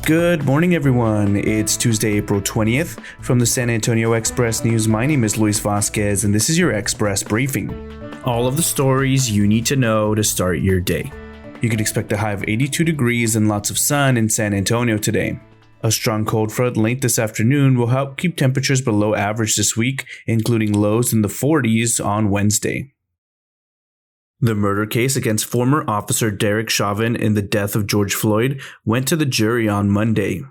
Good morning, everyone. It's Tuesday, April 20th. From the San Antonio Express News, my name is Luis Vasquez, and this is your Express Briefing. All of the stories you need to know to start your day. You can expect a high of 82 degrees and lots of sun in San Antonio today. A strong cold front late this afternoon will help keep temperatures below average this week, including lows in the 40s on Wednesday. The murder case against former officer Derek Chauvin in the death of George Floyd went to the jury on Monday.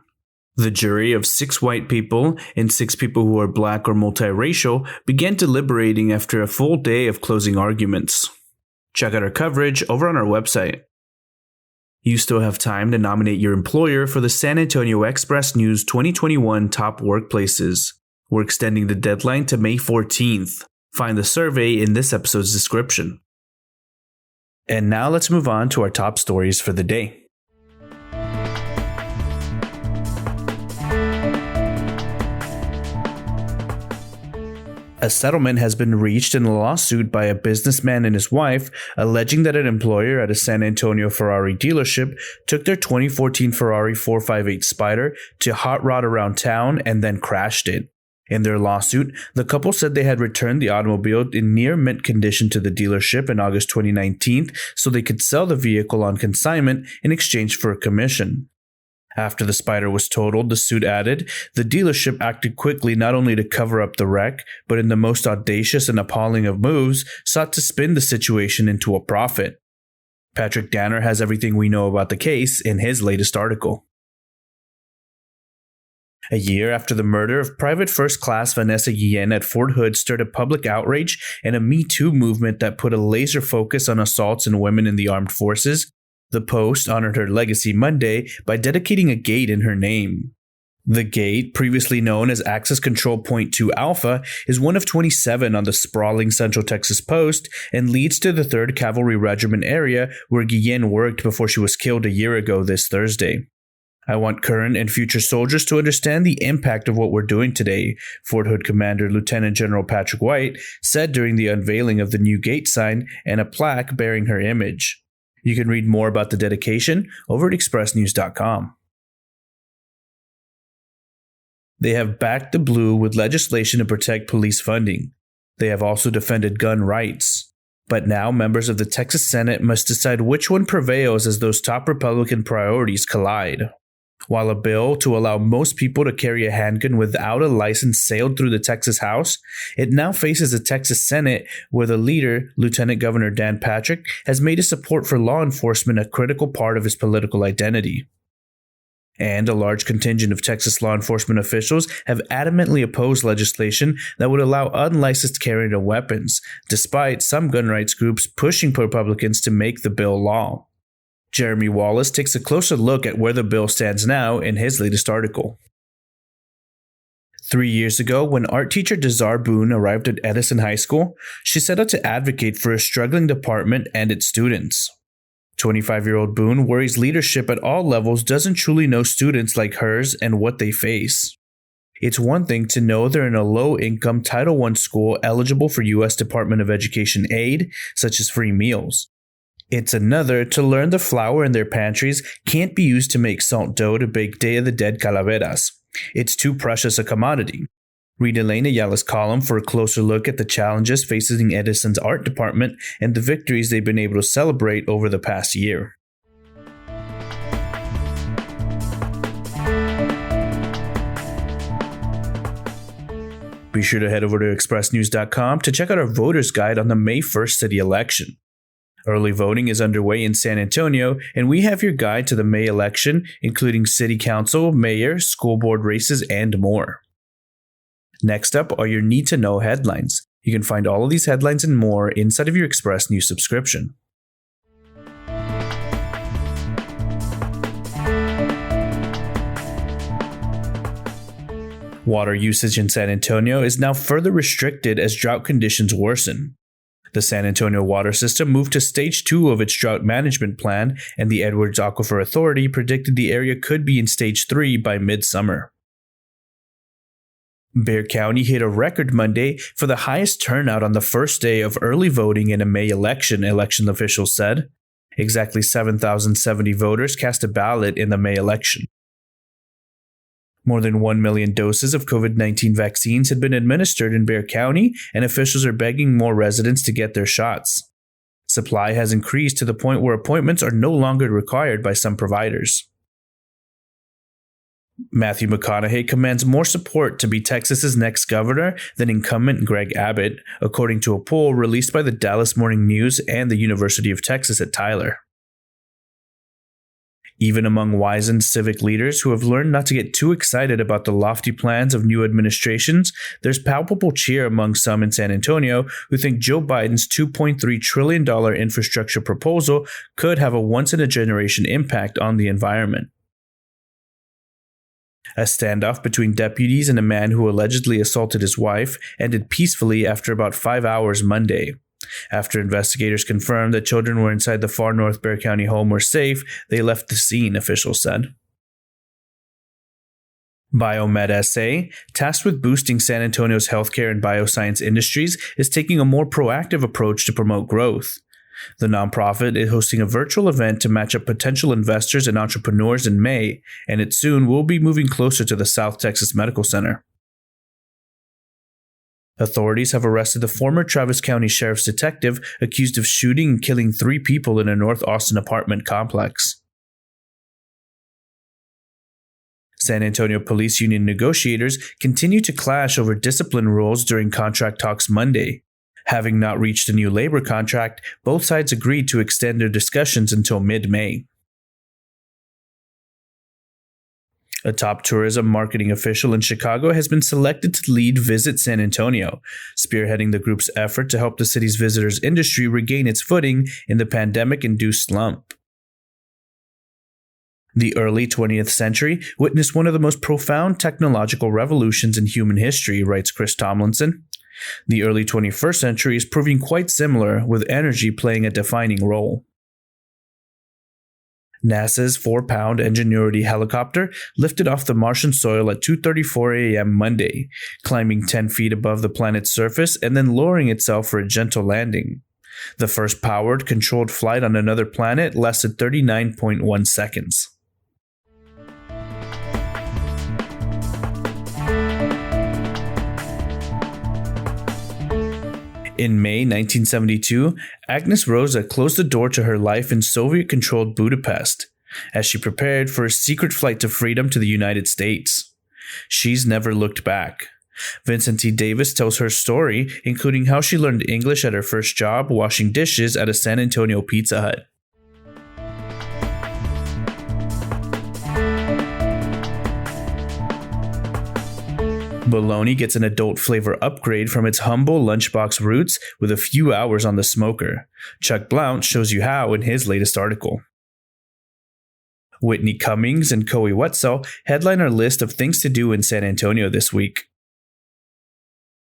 The jury of 6 white people and 6 people who are black or multiracial began deliberating after a full day of closing arguments. Check out our coverage over on our website. You still have time to nominate your employer for the San Antonio Express News 2021 Top Workplaces. We're extending the deadline to May 14th. Find the survey in this episode's description. And now let's move on to our top stories for the day. A settlement has been reached in a lawsuit by a businessman and his wife, alleging that an employer at a San Antonio Ferrari dealership took their 2014 Ferrari 458 Spider to hot rod around town and then crashed it. In their lawsuit, the couple said they had returned the automobile in near mint condition to the dealership in August 2019 so they could sell the vehicle on consignment in exchange for a commission. After the Spider was totaled, the suit added, the dealership acted quickly not only to cover up the wreck, but in the most audacious and appalling of moves, sought to spin the situation into a profit. Patrick Danner has everything we know about the case in his latest article. A year after the murder of Private First Class Vanessa Guillén at Fort Hood stirred a public outrage and a Me Too movement that put a laser focus on assaults and women in the armed forces, the Post honored her legacy Monday by dedicating a gate in her name. The gate, previously known as Access Control Point 2 Alpha, is one of 27 on the sprawling Central Texas Post and leads to the 3rd Cavalry Regiment area where Guillén worked before she was killed a year ago this Thursday. I want current and future soldiers to understand the impact of what we're doing today, Fort Hood Commander Lieutenant General Patrick White said during the unveiling of the new gate sign and a plaque bearing her image. You can read more about the dedication over at expressnews.com. They have backed the blue with legislation to protect police funding. They have also defended gun rights. But now members of the Texas Senate must decide which one prevails as those top Republican priorities collide. While a bill to allow most people to carry a handgun without a license sailed through the Texas House, it now faces the Texas Senate where the leader, Lieutenant Governor Dan Patrick, has made his support for law enforcement a critical part of his political identity. And a large contingent of Texas law enforcement officials have adamantly opposed legislation that would allow unlicensed carrying of weapons, despite some gun rights groups pushing Republicans to make the bill law. Jeremy Wallace takes a closer look at where the bill stands now in his latest article. 3 years ago, when art teacher Desar Boone arrived at Edison High School, she set out to advocate for a struggling department and its students. 25-year-old Boone worries leadership at all levels doesn't truly know students like hers and what they face. It's one thing to know they're in a low-income Title I school eligible for U.S. Department of Education aid, such as free meals. It's another to learn the flour in their pantries can't be used to make salt dough to bake Day of the Dead calaveras. It's too precious a commodity. Read Elaine Ayala's column for a closer look at the challenges facing Edison's art department and the victories they've been able to celebrate over the past year. Be sure to head over to expressnews.com to check out our voter's guide on the May 1st city election. Early voting is underway in San Antonio, and we have your guide to the May election, including city council, mayor, school board races, and more. Next up are your need-to-know headlines. You can find all of these headlines and more inside of your Express News subscription. Water usage in San Antonio is now further restricted as drought conditions worsen. The San Antonio water system moved to Stage 2 of its drought management plan, and the Edwards Aquifer Authority predicted the area could be in Stage 3 by midsummer. Bexar County hit a record Monday for the highest turnout on the first day of early voting in a May election officials said. Exactly 7,070 voters cast a ballot in the May election. More than 1 million doses of COVID-19 vaccines had been administered in Bexar County, and officials are begging more residents to get their shots. Supply has increased to the point where appointments are no longer required by some providers. Matthew McConaughey commands more support to be Texas's next governor than incumbent Greg Abbott, according to a poll released by the Dallas Morning News and the University of Texas at Tyler. Even among wizened civic leaders who have learned not to get too excited about the lofty plans of new administrations, there's palpable cheer among some in San Antonio who think Joe Biden's $2.3 trillion infrastructure proposal could have a once-in-a-generation impact on the environment. A standoff between deputies and a man who allegedly assaulted his wife ended peacefully after about 5 hours Monday. After investigators confirmed that children were inside the far north Bexar County home were safe, they left the scene, officials said. Biomed SA, tasked with boosting San Antonio's healthcare and bioscience industries, is taking a more proactive approach to promote growth. The nonprofit is hosting a virtual event to match up potential investors and entrepreneurs in May, and it soon will be moving closer to the South Texas Medical Center. Authorities have arrested the former Travis County Sheriff's detective accused of shooting and killing 3 people in a North Austin apartment complex. San Antonio Police Union negotiators continue to clash over discipline rules during contract talks Monday. Having not reached a new labor contract, both sides agreed to extend their discussions until mid-May. A top tourism marketing official in Chicago has been selected to lead Visit San Antonio, spearheading the group's effort to help the city's visitors industry regain its footing in the pandemic-induced slump. The early 20th century witnessed one of the most profound technological revolutions in human history, writes Chris Tomlinson. The early 21st century is proving quite similar, with energy playing a defining role. NASA's 4-pound Ingenuity helicopter lifted off the Martian soil at 2:34 a.m. Monday, climbing 10 feet above the planet's surface and then lowering itself for a gentle landing. The first powered, controlled flight on another planet lasted 39.1 seconds. In May 1972, Agnes Rosa closed the door to her life in Soviet-controlled Budapest as she prepared for a secret flight to freedom to the United States. She's never looked back. Vincent T. Davis tells her story, including how she learned English at her first job washing dishes at a San Antonio Pizza Hut. Bologna gets an adult flavor upgrade from its humble lunchbox roots with a few hours on the smoker. Chuck Blount shows you how in his latest article. Whitney Cummings and Coe Wetzel headline our list of things to do in San Antonio this week.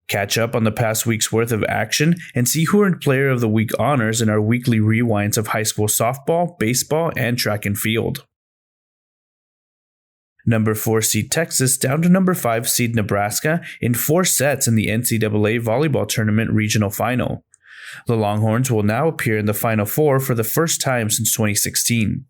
Catch up on the past week's worth of action and see who earned Player of the Week honors in our weekly rewinds of high school softball, baseball, and track and field. Number 4 seed Texas down to number 5 seed Nebraska in 4 sets in the NCAA volleyball tournament regional final. The Longhorns will now appear in the Final Four for the first time since 2016.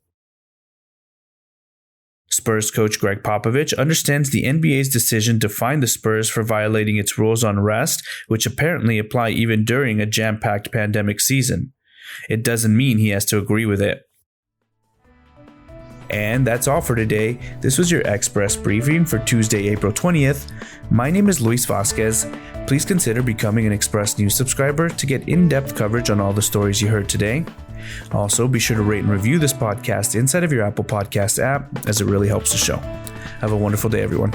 Spurs coach Greg Popovich understands the NBA's decision to fine the Spurs for violating its rules on rest, which apparently apply even during a jam-packed pandemic season. It doesn't mean he has to agree with it. And that's all for today. This was your Express Briefing for Tuesday, April 20th. My name is Luis Vasquez. Please consider becoming an Express News subscriber to get in-depth coverage on all the stories you heard today. Also, be sure to rate and review this podcast inside of your Apple Podcast app, as it really helps the show. Have a wonderful day, everyone.